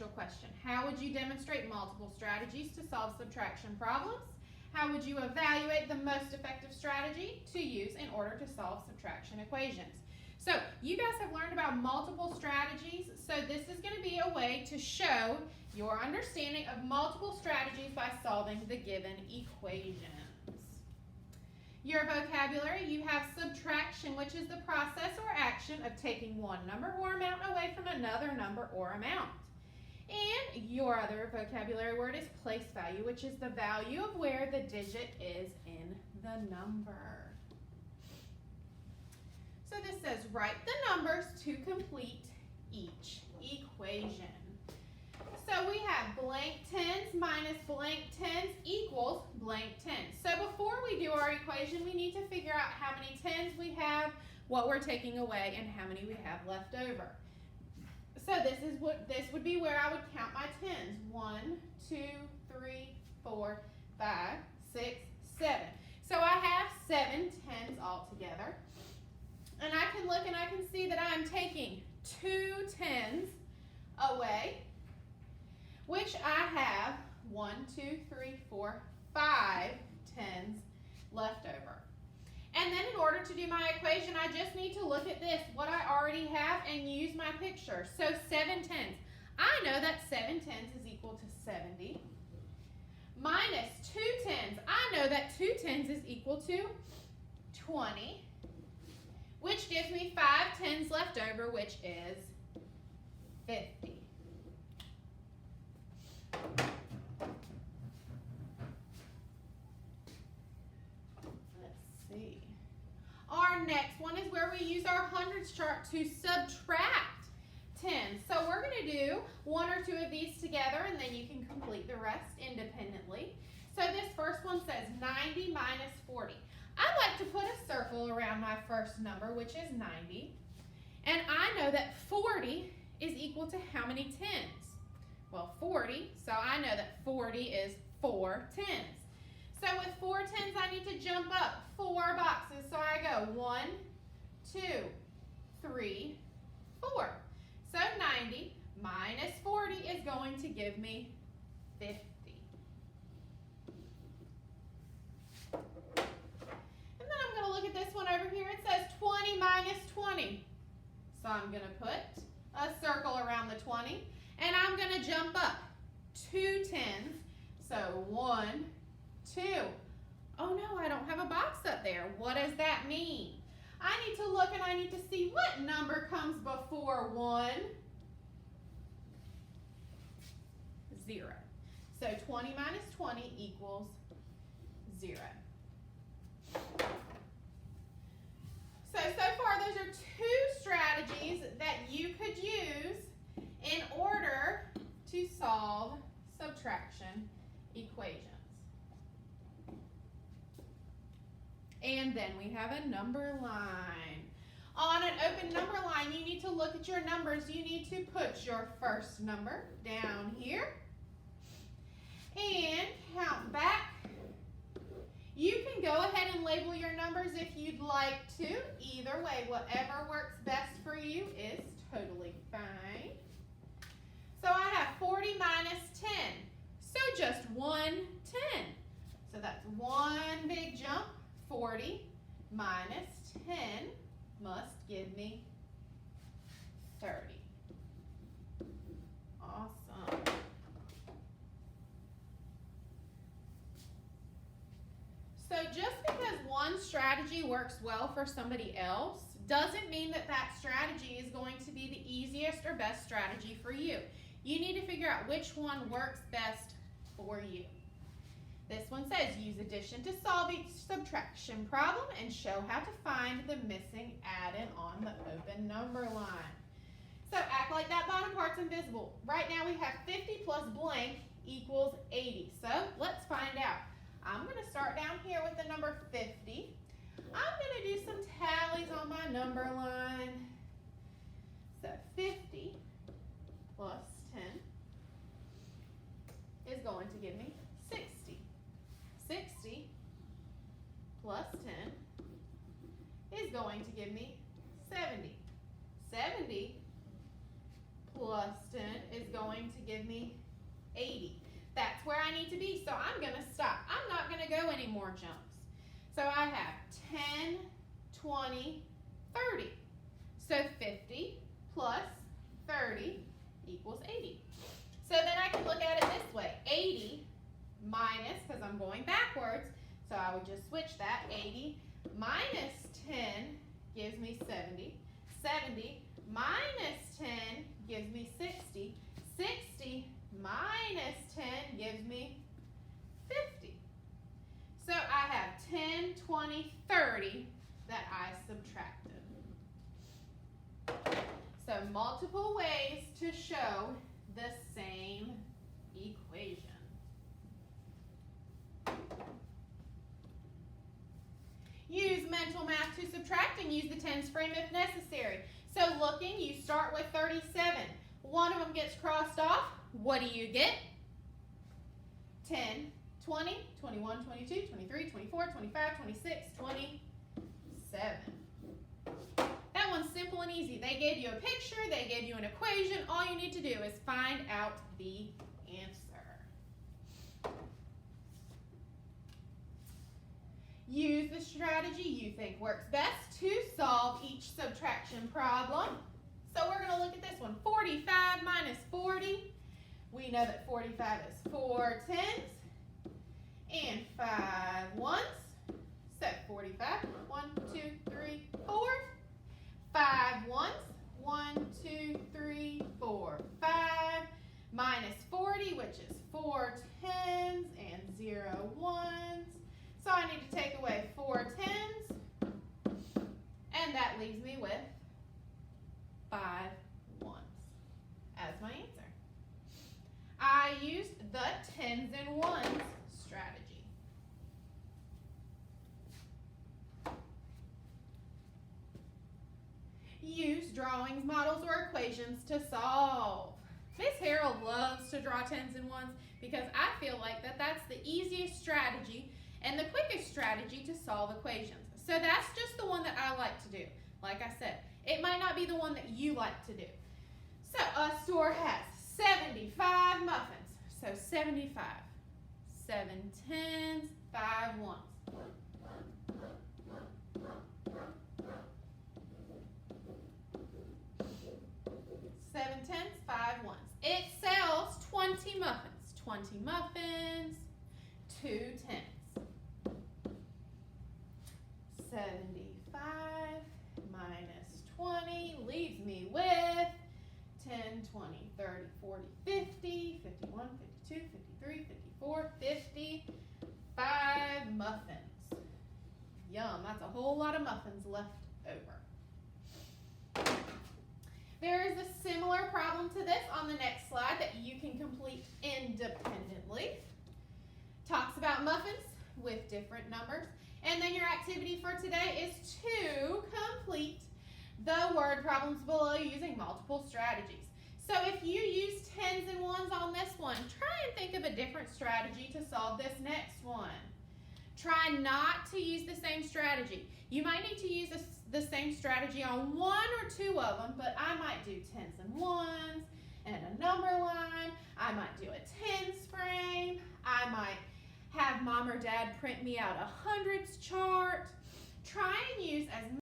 Question. How would you demonstrate multiple strategies to solve subtraction problems? How would you evaluate the most effective strategy to use in order to solve subtraction equations? So you guys have learned about multiple strategies, so this is going to be a way to show your understanding of multiple strategies by solving the given equations. Your vocabulary, you have subtraction, which is the process or action of taking one number or amount away from another number or amount. And your other vocabulary word is place value, which is the value of where the digit is in the number. So this says write the numbers to complete each equation. So we have blank tens minus blank tens equals blank tens. So before we do our equation, we need to figure out how many tens we have, what we're taking away, and how many we have left over. So this would be where I would count my tens. 1, 2, 3, 4, 5, 6, 7. So I have 7 tens altogether. And I can look and I can see that I'm taking 2 tens away, which I have 1, 2, 3, 4, 5 tens left over. And then in order to do my equation, I just need to look at this, what I already have, and use my picture. So 7 tens. I know that 7 tens is equal to 70. Minus 2 tens. I know that 2 tens is equal to 20, which gives me 5 tens left over, which is 50. Our next one is where we use our hundreds chart to subtract 10. So we're going to do 1 or 2 of these together, and then you can complete the rest independently. So this first one says 90 minus 40. I like to put a circle around my first number, which is 90. And I know that 40 is equal to how many tens? Well, 40, so I know that 40 is 4 tens. So with 4 tens, I need to jump up 4 boxes. So I go 1, 2, 3, 4. So 90 minus 40 is going to give me 50. And then I'm going to look at this one over here. It says 20 minus 20. So I'm going to put a circle around the 20. And I'm going to jump up 2 tens. So 1, 2. Oh no, I don't have a box up there. What does that mean? I need to look and I need to see what number comes before 1. 0. So 20 minus 20 equals 0. So far those are 2 strategies that you could use in order to solve subtraction equations. And then we have a number line. On an open number line, you need to look at your numbers. You need to put your first number down here and count back. You can go ahead and label your numbers if you'd like to. Either way, whatever works best for you is totally fine. So I have 40 minus 10. So just 1 10. So that's one big jump. 40 minus 10 must give me 30. Awesome. So just because one strategy works well for somebody else doesn't mean that that strategy is going to be the easiest or best strategy for you. You need to figure out which one works best for you. This one says, use addition to solve each subtraction problem and show how to find the missing added on the open number line. So act like that bottom part's invisible. Right now we have 50 plus blank equals 80. So let's find out. I'm going to start down here with the number 50. I'm going to do some tallies on my number line. So 50 plus 10 is going to give me 60. 60 plus 10 is going to give me 70. 70 plus 10 is going to give give me 80. That's where I need to be, so I'm going to stop. I'm not going to go any more jumps. So I have 10, 20, 30. So 50 plus 30 equals 80. So then I can look at it this way. 80 minus, because I'm going backwards, so I would just switch that. 80 minus 10 gives me 70. 70 minus 10 gives me 60. 60 minus 10 gives me 50. So I have 10, 20, 30 that I subtracted. So multiple ways to show the same equation. Use mental math to subtract and use the tens frame if necessary. So looking, you start with 37. One of them gets crossed off. What do you get? 10, 20, 21, 22, 23, 24, 25, 26, 27. That one's simple and easy. They gave you a picture, they gave you an equation. All you need to do is find out the answer. Use the strategy you think works best to solve each subtraction problem. So we're going to look at this one. 45 minus 40. We know that 45 is 4 tens and 5 ones. So 45, 1, 2, 3, 4. 5 ones, 1, 2, 3, 4, 5. Minus 40, which is 4 tens and 0 ones. So I need to take away 4 tens, and that leaves me with 5 ones as my answer. I used the tens and ones strategy. Use drawings, models, or equations to solve. Miss Harold loves to draw tens and ones because I feel like that's the easiest strategy and the quickest strategy to solve equations. So that's just the one that I like to do. Like I said, it might not be the one that you like to do. So a store has 75 muffins. So 75. 7 tens, 5 ones. 7 tens, 5 ones. It sells 20 muffins. 20 muffins, 2 tens. 75 minus 20 leaves me with 10, 20, 30, 40, 50, 51, 52, 53, 54, 55 muffins. Yum, that's a whole lot of muffins left over. There is a similar problem to this on the next slide that you can complete independently. Talks about muffins with different numbers. And then your activity for today is to complete the word problems below using multiple strategies. So if you use tens and ones on this one, try and think of a different strategy to solve this next one. Try not to use the same strategy. You might need to use the same strategy on 1 or 2 of them, but I might do tens and ones and a number line. I might do a tens frame. I might have mom or dad print me out a hundreds chart. Try and use as